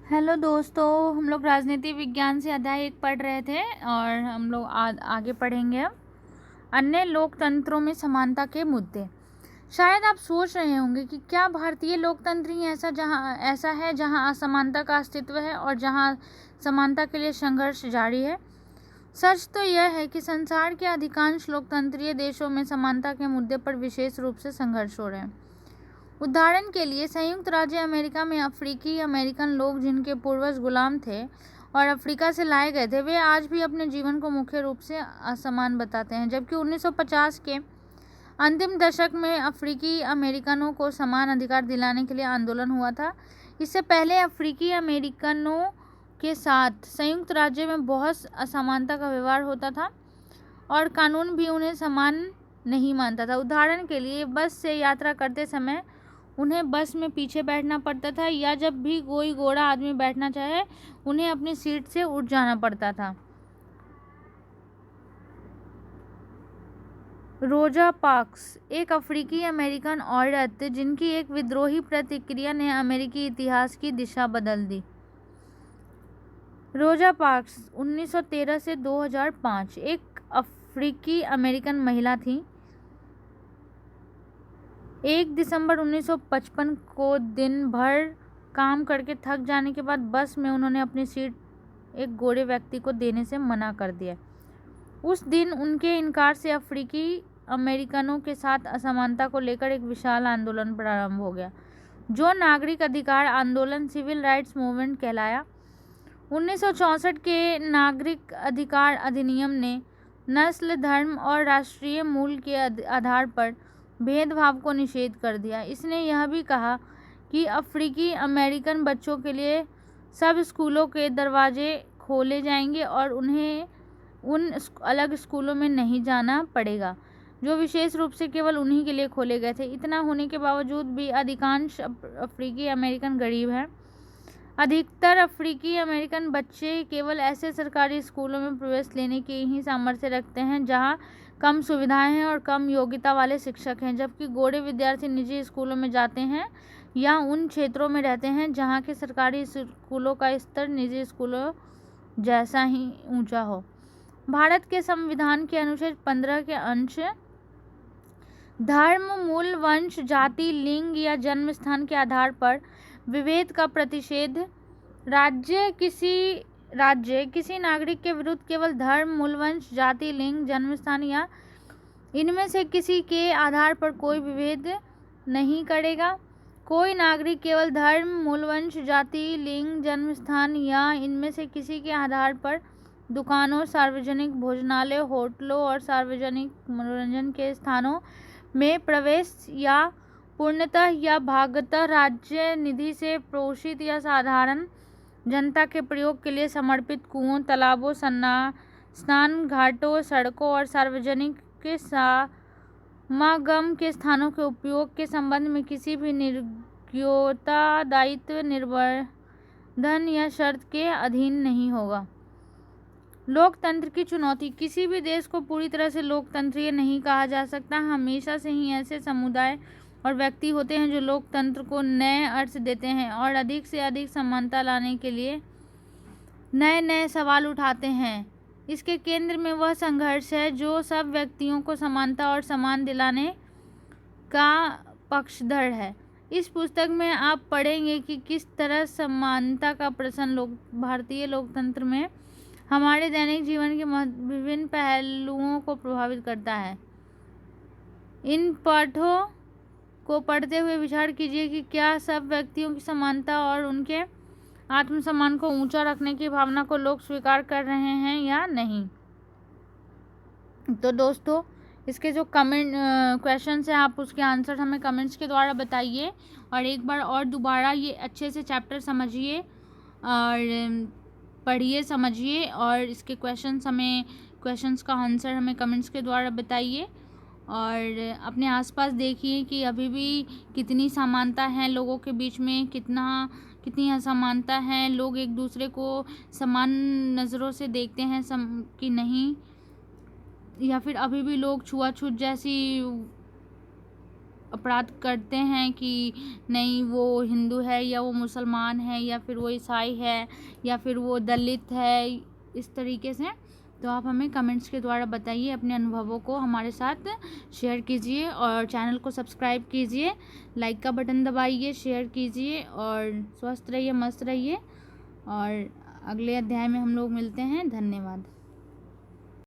Hello दोस्तों, हम लोग राजनीति विज्ञान से अध्याय 1 पढ़ रहे थे और हम लोग आगे पढ़ेंगे अब अन्य लोकतंत्रों में समानता के मुद्दे। शायद आप सोच रहे होंगे कि क्या भारतीय लोकतंत्र ही ऐसा है जहां असमानता का अस्तित्व है और जहां समानता के लिए संघर्ष जारी है। सच तो यह है कि संसार के अधिकांश लोकतंत्रीय देशों में समानता के मुद्दे पर विशेष रूप से संघर्ष हो रहे हैं। उदाहरण के लिए संयुक्त राज्य अमेरिका में अफ्रीकी अमेरिकन लोग जिनके पूर्वज गुलाम थे और अफ्रीका से लाए गए थे, वे आज भी अपने जीवन को मुख्य रूप से असमान बताते हैं। जबकि 1950 के अंतिम दशक में अफ्रीकी अमेरिकनों को समान अधिकार दिलाने के लिए आंदोलन हुआ था। इससे पहले अफ्रीकी अमेरिकनों के साथ संयुक्त राज्य में बहुत असमानता का व्यवहार होता था और कानून भी उन्हें समान नहीं मानता था। उदाहरण के लिए बस से यात्रा करते समय उन्हें बस में पीछे बैठना पड़ता था, या जब भी कोई गोरा आदमी बैठना चाहे उन्हें अपनी सीट से उठ जाना पड़ता था। रोजा पार्क्स एक अफ्रीकी अमेरिकन औरत जिनकी एक विद्रोही प्रतिक्रिया ने अमेरिकी इतिहास की दिशा बदल दी। रोजा पार्क्स 1913 से 2005 एक अफ्रीकी अमेरिकन महिला थी। 1 दिसंबर 1955 को दिन भर काम करके थक जाने के बाद बस में उन्होंने अपनी सीट एक गोरे व्यक्ति को देने से मना कर दिया। उस दिन उनके इनकार से अफ्रीकी अमेरिकनों के साथ असमानता को लेकर एक विशाल आंदोलन प्रारंभ हो गया, जो नागरिक अधिकार आंदोलन सिविल राइट्स मूवमेंट कहलाया। 1964 के नागरिक अधिकार अधिनियम ने नस्ल, धर्म और राष्ट्रीय मूल के आधार पर भेदभाव को निषेध कर दिया। इसने यह भी कहा कि अफ्रीकी अमेरिकन बच्चों के लिए सब स्कूलों के दरवाजे खोले जाएंगे और उन्हें उन अलग स्कूलों में नहीं जाना पड़ेगा जो विशेष रूप से केवल उन्हीं के लिए खोले गए थे। इतना होने के बावजूद भी अधिकांश अफ्रीकी अमेरिकन गरीब हैं। अधिकतर अफ्रीकी अमेरिकन बच्चे केवल ऐसे सरकारी स्कूलों में प्रवेश लेने की ही सामर्थ्य रखते हैं जहां कम सुविधाएं हैं और कम योग्यता वाले शिक्षक हैं, जबकि गोरे विद्यार्थी निजी स्कूलों में जाते हैं या उन क्षेत्रों में रहते हैं जहां के सरकारी स्कूलों का स्तर निजी स्कूलों जैसा ही ऊंचा हो। भारत के संविधान के अनुच्छेद 15 के अंश धर्म, मूल, वंश, जाति, लिंग या जन्म स्थान के आधार पर विभेद का प्रतिषेध राज्य किसी नागरिक के विरुद्ध केवल धर्म, मूल, वंश, जाति, लिंग, जन्म स्थान या इनमें से किसी के आधार पर कोई विभेद नहीं करेगा। कोई नागरिक केवल धर्म, मूल, वंश, जाति, लिंग, जन्म स्थान या इनमें से किसी के आधार पर दुकानों, सार्वजनिक भोजनालय, होटलों और सार्वजनिक मनोरंजन के स्थानों में प्रवेश या पूर्णतः या भागतः राज्य निधि से पोषित या साधारण जनता के प्रयोग के लिए समर्पित कुओं, तालाबों, स्नान घाटों, सड़कों और सार्वजनिक के समागम के स्थानों के उपयोग के संबंध में किसी भी नियोक्ता दायित्व, निर्बंधन या शर्त के अधीन नहीं होगा। लोकतंत्र की चुनौती। किसी भी देश को पूरी तरह से लोकतंत्रीय नहीं कहा जा सकता। हमेशा से ही ऐसे समुदाय और व्यक्ति होते हैं जो लोकतंत्र को नए अर्थ देते हैं और अधिक से अधिक समानता लाने के लिए नए नए सवाल उठाते हैं। इसके केंद्र में वह संघर्ष है जो सब व्यक्तियों को समानता और सम्मान दिलाने का पक्षधर है। इस पुस्तक में आप पढ़ेंगे कि किस तरह समानता का प्रश्न भारतीय लोकतंत्र में हमारे दैनिक जीवन के विभिन्न पहलुओं को प्रभावित करता है। इन पाठों को पढ़ते हुए विचार कीजिए कि क्या सब व्यक्तियों की समानता और उनके आत्मसम्मान को ऊंचा रखने की भावना को लोग स्वीकार कर रहे हैं या नहीं। तो दोस्तों, इसके जो क्वेश्चंस हैं आप उसके आंसर हमें कमेंट्स के द्वारा बताइए और एक बार और दोबारा ये अच्छे से चैप्टर समझिए और पढ़िए, समझिए और इसके क्वेश्चंस का आंसर हमें कमेंट्स के द्वारा बताइए और अपने आसपास देखिए कि अभी भी कितनी समानता है लोगों के बीच में, कितनी असमानता है। लोग एक दूसरे को समान नज़रों से देखते हैं कि नहीं, या फिर अभी भी लोग छुआछूत जैसी अपराध करते हैं कि नहीं वो हिंदू है या वो मुसलमान है या फिर वो ईसाई है या फिर वो दलित है, इस तरीके से, तो आप हमें कमेंट्स के द्वारा बताइए, अपने अनुभवों को हमारे साथ शेयर कीजिए और चैनल को सब्सक्राइब कीजिए, लाइक का बटन दबाइए, शेयर कीजिए और स्वस्थ रहिए, मस्त रहिए। और अगले अध्याय में हम लोग मिलते हैं। धन्यवाद।